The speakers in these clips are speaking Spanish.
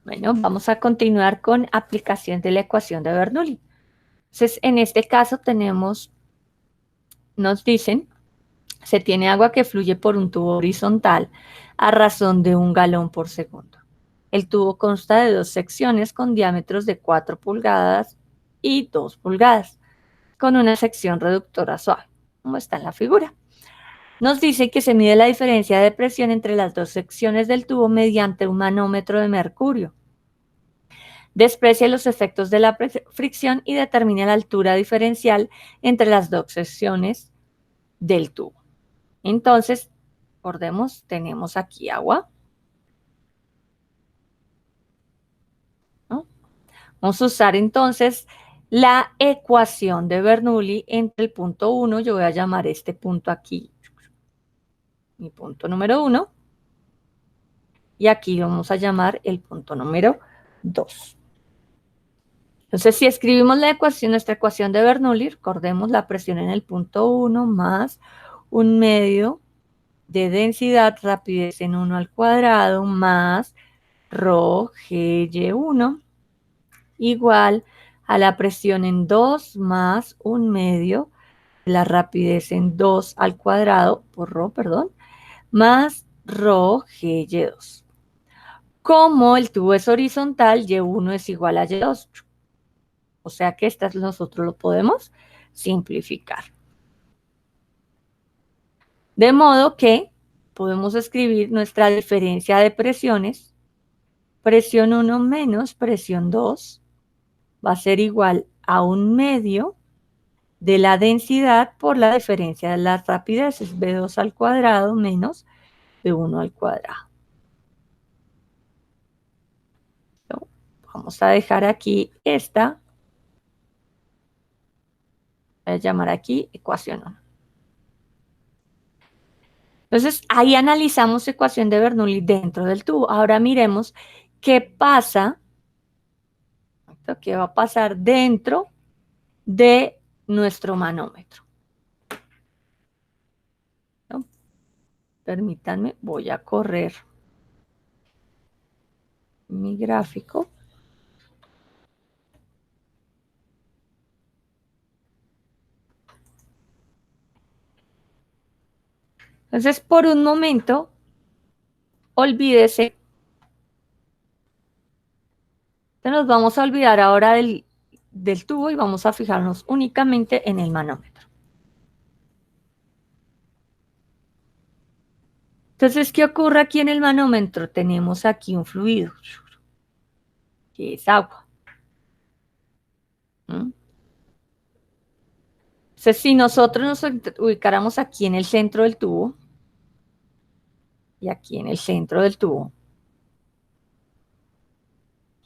Bueno, vamos a continuar con aplicación de la ecuación de Bernoulli. Entonces, en este caso nos dicen, se tiene agua que fluye por un tubo horizontal a razón de 1 galón por segundo. El tubo consta de 2 secciones con diámetros de 4 pulgadas y 2 pulgadas, con una sección reductora suave, como está en la figura. Nos dice que se mide la diferencia de presión entre las 2 secciones del tubo mediante un manómetro de mercurio. Desprecie los efectos de la fricción y determine la altura diferencial entre las 2 secciones del tubo. Entonces, recordemos, tenemos aquí agua, ¿no? Vamos a usar entonces la ecuación de Bernoulli entre el punto 1, yo voy a llamar este punto aquí, mi punto número 1, y aquí vamos a llamar el punto número 2. Entonces, si escribimos nuestra ecuación de Bernoulli, recordemos la presión en el punto 1 más 1/2 de densidad, rapidez en 1 al cuadrado, más ρ GY1 igual a la presión en 2 más 1/2 de la rapidez en 2 al cuadrado, por ρ, perdón, más ρ GY2. Como el tubo es horizontal, Y1 es igual a Y2. O sea que nosotros lo podemos simplificar. De modo que podemos escribir nuestra diferencia de presiones. Presión 1 menos presión 2 va a ser igual a 1/2 de la densidad por la diferencia de las rapideces, V2 al cuadrado menos V1 al cuadrado. Vamos a dejar aquí esta. Voy a llamar aquí ecuación 1. Entonces, ahí analizamos ecuación de Bernoulli dentro del tubo. Ahora miremos qué pasa, qué va a pasar dentro de nuestro manómetro. ¿No? Permítanme, voy a correr mi gráfico. Entonces, por un momento, olvídese. Nos vamos a olvidar ahora del tubo y vamos a fijarnos únicamente en el manómetro. Entonces, ¿qué ocurre aquí en el manómetro? Tenemos aquí un fluido, que es agua. ¿Mm? Entonces, si nosotros nos ubicáramos aquí en el centro del tubo, y aquí en el centro del tubo,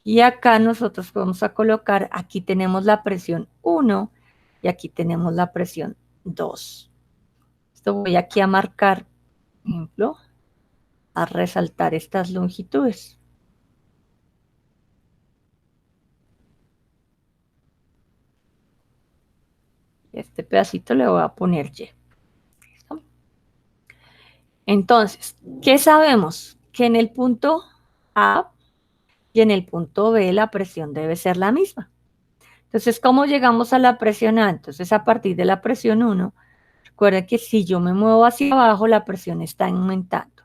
y acá nosotros vamos a colocar, aquí tenemos la presión 1 y aquí tenemos la presión 2. Esto voy aquí a marcar, por ejemplo, a resaltar estas longitudes. Este pedacito le voy a poner Y. ¿Listo? Entonces, ¿qué sabemos? Que en el punto A y en el punto B la presión debe ser la misma. Entonces, ¿cómo llegamos a la presión A? Entonces, a partir de la presión 1, recuerden que si yo me muevo hacia abajo, la presión está aumentando.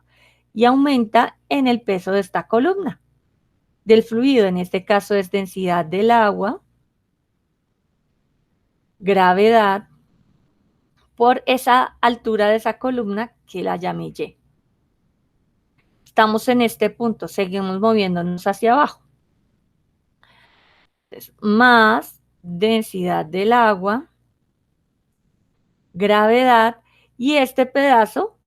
Y aumenta en el peso de esta columna del fluido. En este caso es densidad del agua, gravedad, por esa altura de esa columna que la llamé Y. Estamos en este punto, seguimos moviéndonos hacia abajo. Entonces, más densidad del agua, gravedad, y este pedazo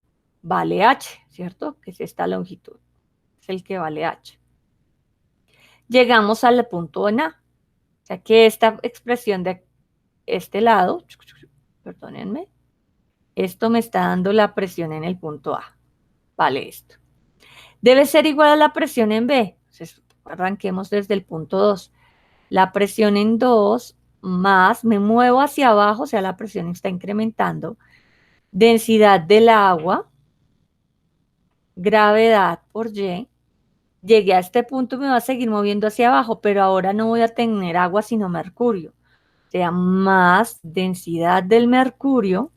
vale H, ¿cierto? Que es esta longitud, es el que vale H. Llegamos al punto en A, o sea que esta expresión de este lado, perdónenme, esto me está dando la presión en el punto A, vale esto. Debe ser igual a la presión en B, entonces arranquemos desde el punto 2. La presión en 2 más, me muevo hacia abajo, o sea, la presión está incrementando. Densidad del agua, gravedad por Y, llegué a este punto, me va a seguir moviendo hacia abajo, pero ahora no voy a tener agua, sino mercurio. O sea, más densidad del mercurio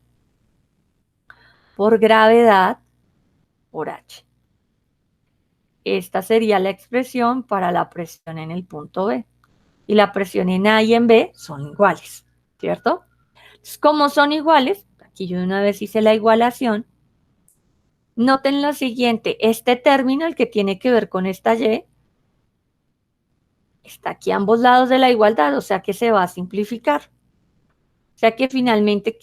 por gravedad por H. Esta sería la expresión para la presión en el punto B. Y la presión en A y en B son iguales, ¿cierto? Entonces, como son iguales, aquí yo de una vez hice la igualación. Noten lo siguiente, este término, el que tiene que ver con esta Y, está aquí a ambos lados de la igualdad, o sea que se va a simplificar. O sea que finalmente,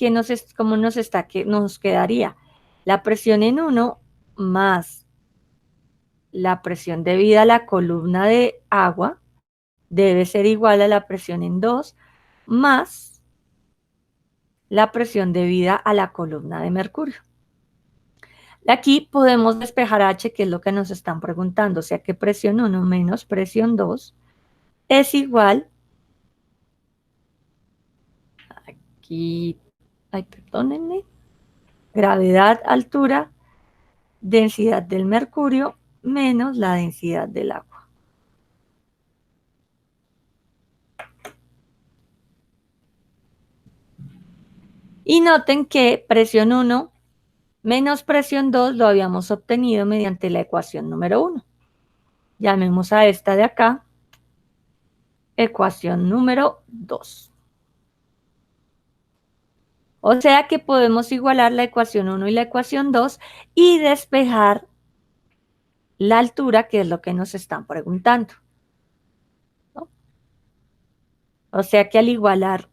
¿cómo nos quedaría? La presión en 1 más la presión debida a la columna de agua debe ser igual a la presión en 2 más la presión debida a la columna de mercurio. Aquí podemos despejar H, que es lo que nos están preguntando, o sea que presión 1 menos presión 2 es igual, aquí, ay, perdónenme, gravedad, altura, densidad del mercurio menos la densidad del agua. Y noten que presión 1 menos presión 2 lo habíamos obtenido mediante la ecuación número 1. Llamemos a esta de acá ecuación número 2. O sea que podemos igualar la ecuación 1 y la ecuación 2 y despejar la altura, que es lo que nos están preguntando, ¿no? O sea que al igualar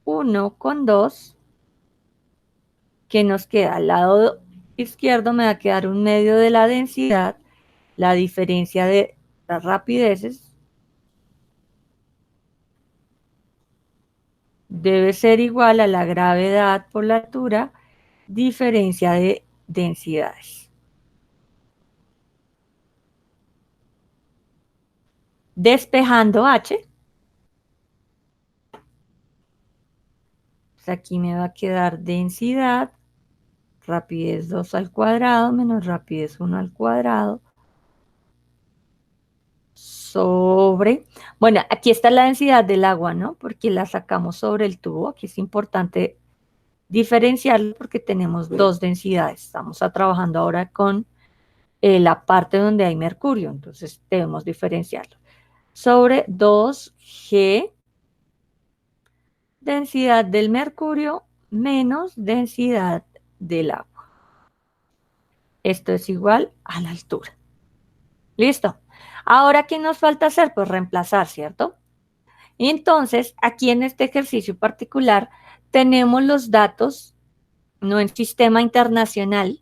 1 con 2, ¿qué nos queda? Al lado izquierdo me va a quedar un medio de la densidad, la diferencia de las rapideces debe ser igual a la gravedad por la altura, diferencia de densidades. Despejando H, pues aquí me va a quedar densidad, rapidez 2 al cuadrado menos rapidez 1 al cuadrado, sobre, bueno, aquí está la densidad del agua, ¿no? Porque la sacamos sobre el tubo, aquí es importante diferenciarlo porque tenemos dos densidades. Estamos trabajando ahora con la parte donde hay mercurio, entonces debemos diferenciarlo. Sobre 2G, densidad del mercurio menos densidad del agua. Esto es igual a la altura. ¿Listo? Ahora, ¿qué nos falta hacer? Pues reemplazar, ¿cierto? Y entonces, aquí en este ejercicio particular, tenemos los datos, no en sistema internacional,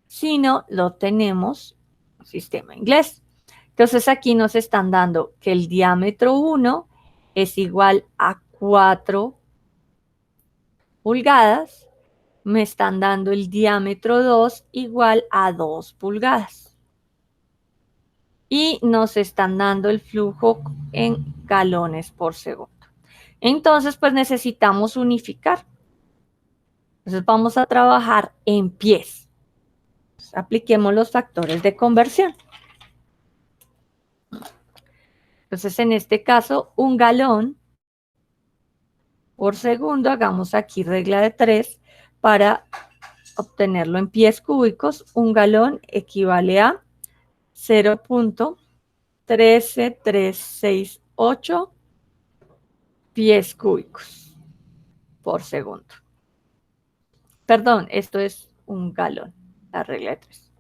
sino lo tenemos en sistema inglés. Entonces, aquí nos están dando que el diámetro 1 es igual a 4 pulgadas, me están dando el diámetro 2 igual a 2 pulgadas. Y nos están dando el flujo en galones por segundo. Entonces, pues necesitamos unificar. Entonces vamos a trabajar en pies. Entonces, apliquemos los factores de conversión. Entonces, en este caso, un galón por segundo, hagamos aquí regla de 3 para obtenerlo en pies cúbicos. Un galón equivale a 0.13368 pies cúbicos por segundo. Perdón, esto es un galón, la regla de 3.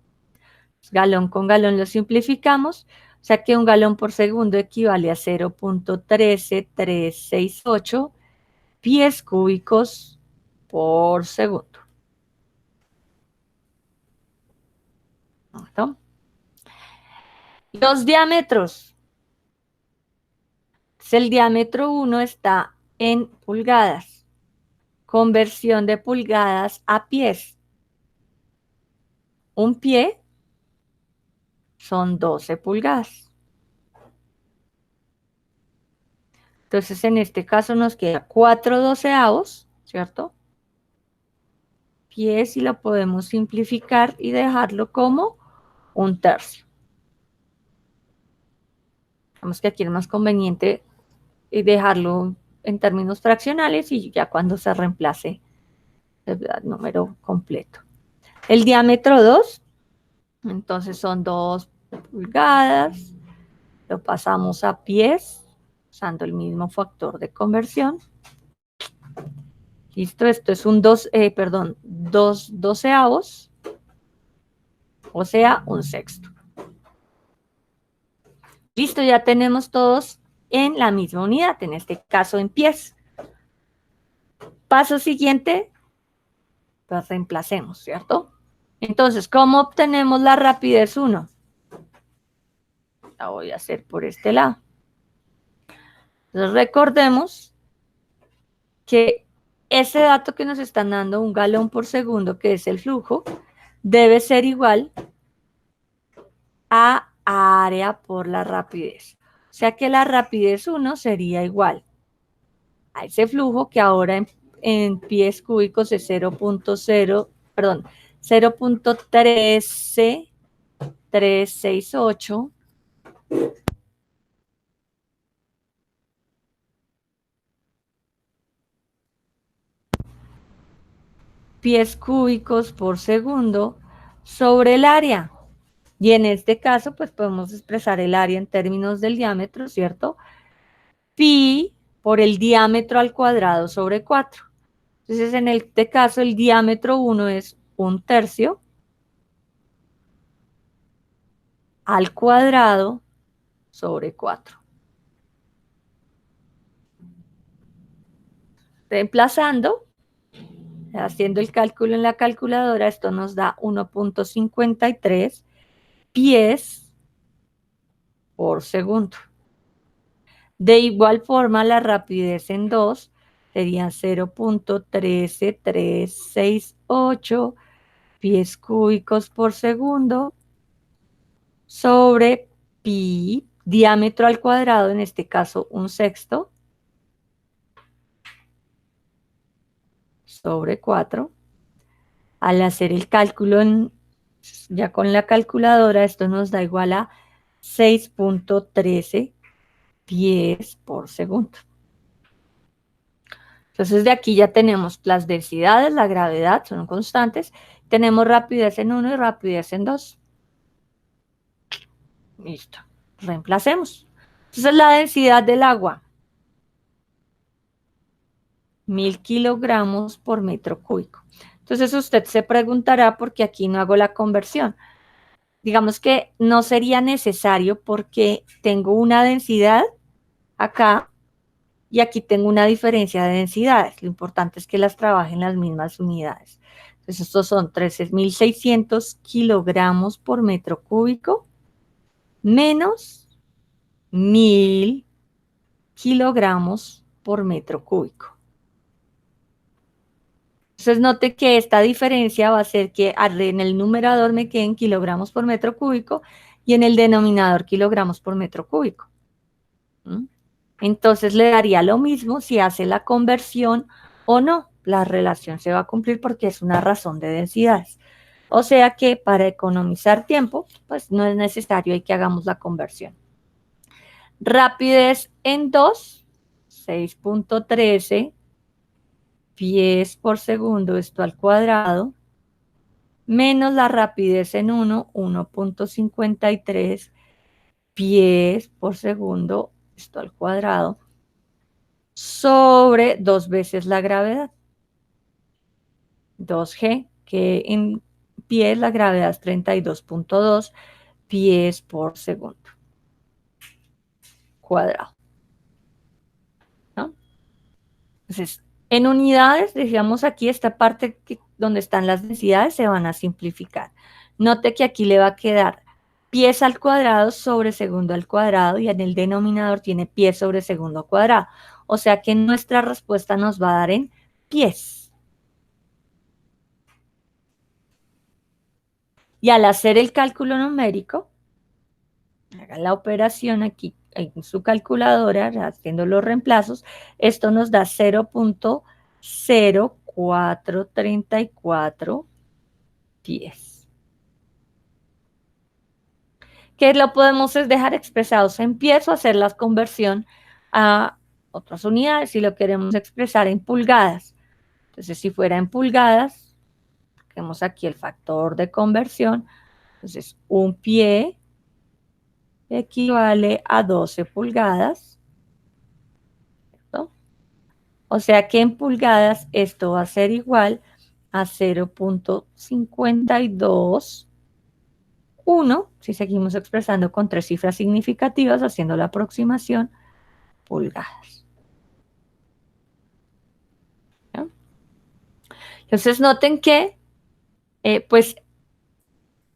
Galón con galón lo simplificamos, o sea que un galón por segundo equivale a 0.13368 pies cúbicos por segundo. ¿No? Los diámetros. El diámetro 1 está en pulgadas. Conversión de pulgadas a pies. Un pie son 12 pulgadas. Entonces, en este caso nos queda 4/12, ¿cierto? Pies y lo podemos simplificar y dejarlo como 1/3. Digamos que aquí es más conveniente dejarlo en términos fraccionales y ya cuando se reemplace el número completo. El diámetro 2, entonces son 2 pulgadas, lo pasamos a pies, usando el mismo factor de conversión. Listo, esto es un 2 doceavos, o sea, un sexto. Listo, ya tenemos todos en la misma unidad, en este caso en pies. Paso siguiente, pues reemplacemos, ¿cierto? Entonces, ¿cómo obtenemos la rapidez 1? La voy a hacer por este lado. Entonces, recordemos que ese dato que nos están dando, 1 galón por segundo, que es el flujo, debe ser igual a área por la rapidez. O sea que la rapidez 1 sería igual a ese flujo que ahora en pies cúbicos es 0.13368 pies cúbicos por segundo sobre el área. Y en este caso, pues podemos expresar el área en términos del diámetro, ¿cierto? Pi por el diámetro al cuadrado sobre 4. Entonces, en este caso, el diámetro 1 es 1/3 al cuadrado sobre 4. Reemplazando, haciendo el cálculo en la calculadora, esto nos da 1.53 pies por segundo. De igual forma, la rapidez en 2 sería 0.13368 pies cúbicos por segundo sobre pi, diámetro al cuadrado, en este caso un sexto, sobre 4. Al hacer el cálculo ya con la calculadora, esto nos da igual a 6.13 pies por segundo. Entonces de aquí ya tenemos las densidades, la gravedad, son constantes. Tenemos rapidez en 1 y rapidez en 2. Listo. Reemplacemos. Entonces la densidad del agua, 1000 kilogramos por metro cúbico. Entonces usted se preguntará por qué aquí no hago la conversión. Digamos que no sería necesario porque tengo una densidad acá y aquí tengo una diferencia de densidades. Lo importante es que las trabajen en las mismas unidades. Entonces estos son 13.600 kilogramos por metro cúbico menos 1000 kilogramos por metro cúbico. Entonces note que esta diferencia va a ser que en el numerador me queden kilogramos por metro cúbico y en el denominador kilogramos por metro cúbico. ¿Mm? Entonces le daría lo mismo si hace la conversión o no. La relación se va a cumplir porque es una razón de densidades. O sea que para economizar tiempo, pues no es necesario que hagamos la conversión. Rapidez en 2, 6.13 pies por segundo, esto al cuadrado, menos la rapidez en 1, 1.53 pies por segundo, esto al cuadrado, sobre 2 veces la gravedad, 2G, que en pies la gravedad es 32.2 pies por segundo cuadrado, ¿no? Entonces, en unidades, decíamos aquí, esta parte donde están las densidades se van a simplificar. Note que aquí le va a quedar pies al cuadrado sobre segundo al cuadrado y en el denominador tiene pies sobre segundo cuadrado. O sea que nuestra respuesta nos va a dar en pies. Y al hacer el cálculo numérico, haga la operación aquí en su calculadora, haciendo los reemplazos, esto nos da 0.0434 pies. que lo podemos es dejar expresados en pies o hacer la conversión a otras unidades si lo queremos expresar en pulgadas. Entonces, si fuera en pulgadas, tenemos aquí el factor de conversión. Entonces, un pie equivale a 12 pulgadas, ¿cierto? O sea que en pulgadas esto va a ser igual a 0.521, si seguimos expresando con 3 cifras significativas, haciendo la aproximación, pulgadas. ¿No? Entonces noten que, pues,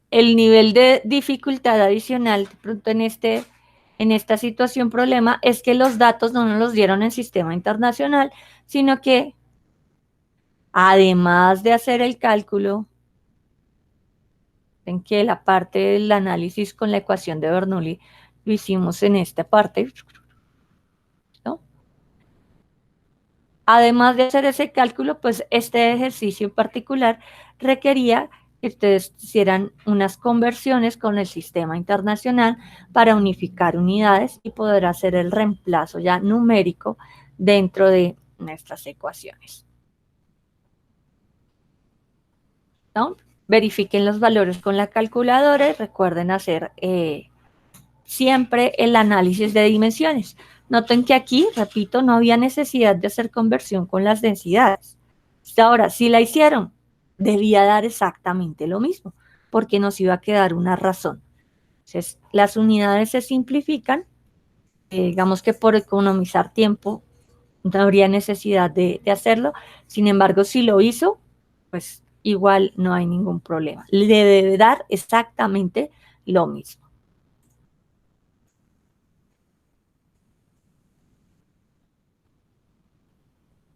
el nivel de dificultad adicional de pronto en esta situación problema es que los datos no nos los dieron en sistema internacional, sino que además de hacer el cálculo, en que la parte del análisis con la ecuación de Bernoulli lo hicimos en esta parte, ¿no? Además de hacer ese cálculo, pues este ejercicio en particular requería que ustedes hicieran unas conversiones con el sistema internacional para unificar unidades y poder hacer el reemplazo ya numérico dentro de nuestras ecuaciones, ¿no? Verifiquen los valores con la calculadora y recuerden hacer siempre el análisis de dimensiones. Noten que aquí, repito, no había necesidad de hacer conversión con las densidades. Ahora, si la hicieron, debía dar exactamente lo mismo, porque nos iba a quedar una razón. Entonces, las unidades se simplifican, digamos que por economizar tiempo no habría necesidad de hacerlo. Sin embargo, si lo hizo, pues igual no hay ningún problema. Le debe dar exactamente lo mismo.